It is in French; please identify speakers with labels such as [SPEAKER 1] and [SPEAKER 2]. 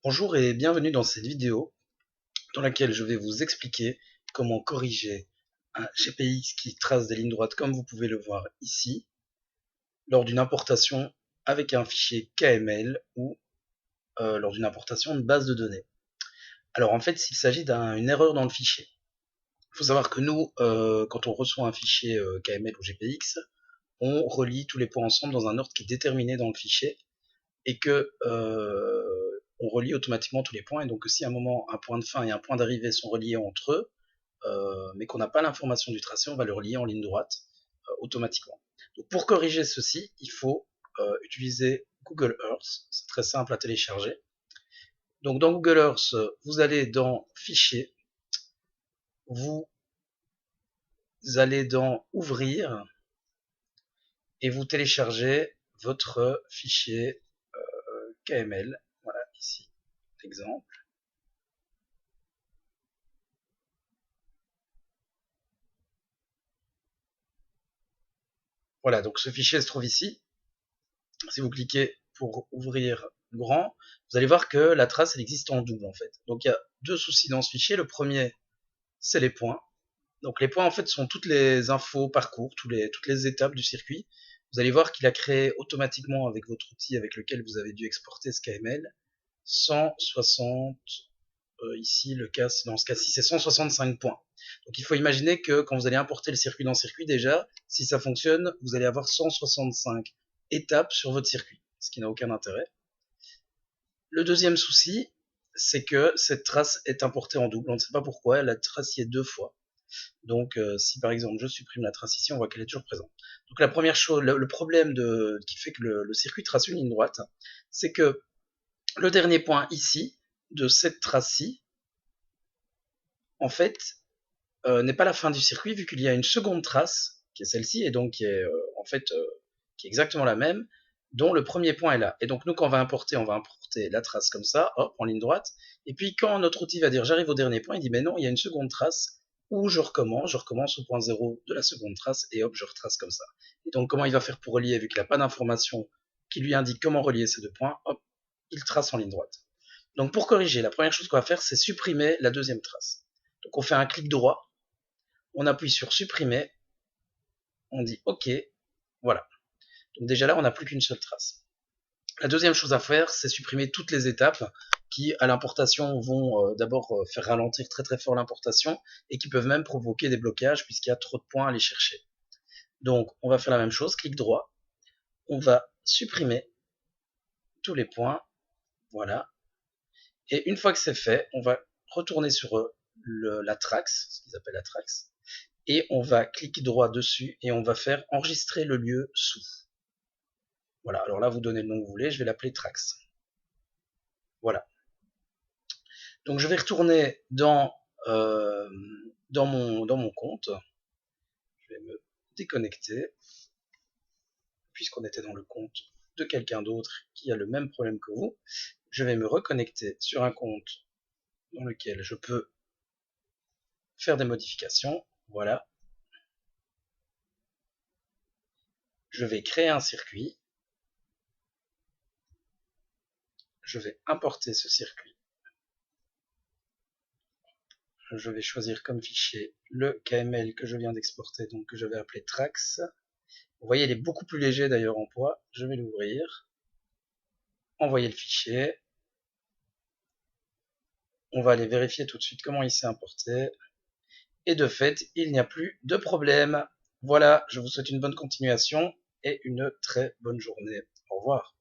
[SPEAKER 1] Bonjour et bienvenue dans cette vidéo dans laquelle je vais vous expliquer comment corriger un GPX qui trace des lignes droites comme vous pouvez le voir ici lors d'une importation avec un fichier KML ou lors d'une importation de base de données. Alors en fait, s'il s'agit d'une erreur dans le fichier. Il faut savoir que nous, quand on reçoit un fichier KML ou GPX, on relie tous les points ensemble dans un ordre qui est déterminé dans le fichier et que on relie automatiquement tous les points. Et donc si à un moment un point de fin et un point d'arrivée sont reliés entre eux, mais qu'on n'a pas l'information du tracé, on va le relier en ligne droite automatiquement. Donc pour corriger ceci, il faut utiliser Google Earth. C'est très simple à télécharger. Donc dans Google Earth, vous allez dans Fichier, vous allez dans Ouvrir et vous téléchargez votre fichier KML. Voilà, ici, l'exemple. Voilà, donc ce fichier se trouve ici. Si vous cliquez pour ouvrir grand, vous allez voir que la trace elle existe en double en fait. Donc il y a deux soucis dans ce fichier. Le premier, c'est les points. Donc les points en fait sont toutes les infos parcours, toutes les étapes du circuit. Vous allez voir qu'il a créé automatiquement avec votre outil avec lequel vous avez dû exporter ce KML 160, ici le cas, dans ce cas-ci c'est 165 points. Donc il faut imaginer que quand vous allez importer le circuit dans le circuit déjà, si ça fonctionne, vous allez avoir 165 étapes sur votre circuit, ce qui n'a aucun intérêt. Le deuxième souci, c'est que cette trace est importée en double. On ne sait pas pourquoi, la trace y est deux fois. Donc, si par exemple je supprime la trace ici, on voit qu'elle est toujours présente. Donc la première chose, le problème qui fait que le circuit trace une ligne droite, c'est que le dernier point ici, de cette trace-ci, en fait, n'est pas la fin du circuit, vu qu'il y a une seconde trace, qui est celle-ci, et donc qui est en fait qui est exactement la même, dont le premier point est là. Et donc nous, quand on va importer la trace comme ça, hop, en ligne droite, et puis quand notre outil va dire j'arrive au dernier point, il dit mais non, il y a une seconde trace, où je recommence au point 0 de la seconde trace, et hop, je retrace comme ça. Et donc comment il va faire pour relier, vu qu'il n'a pas d'information qui lui indique comment relier ces deux points, hop, il trace en ligne droite. Donc pour corriger, la première chose qu'on va faire, c'est supprimer la deuxième trace. Donc on fait un clic droit, on appuie sur supprimer, on dit OK, voilà. Donc déjà là, on n'a plus qu'une seule trace. La deuxième chose à faire, c'est supprimer toutes les étapes qui, à l'importation, vont d'abord faire ralentir très très fort l'importation et qui peuvent même provoquer des blocages puisqu'il y a trop de points à aller chercher. Donc on va faire la même chose, clic droit, on va supprimer tous les points, voilà. Et une fois que c'est fait, on va retourner sur la trace, ce qu'ils appellent la trace, et on va cliquer droit dessus et on va faire enregistrer le lieu sous. Voilà, alors là vous donnez le nom que vous voulez, je vais l'appeler Trax. Voilà. Donc je vais retourner dans mon compte. Je vais me déconnecter, puisqu'on était dans le compte de quelqu'un d'autre qui a le même problème que vous. Je vais me reconnecter sur un compte dans lequel je peux faire des modifications. Voilà. Je vais créer un circuit. Je vais importer ce circuit. Je vais choisir comme fichier le KML que je viens d'exporter, donc que je vais appeler Trax. Vous voyez, il est beaucoup plus léger d'ailleurs en poids. Je vais l'ouvrir. Envoyer le fichier. On va aller vérifier tout de suite comment il s'est importé. Et de fait, il n'y a plus de problème. Voilà, je vous souhaite une bonne continuation et une très bonne journée. Au revoir.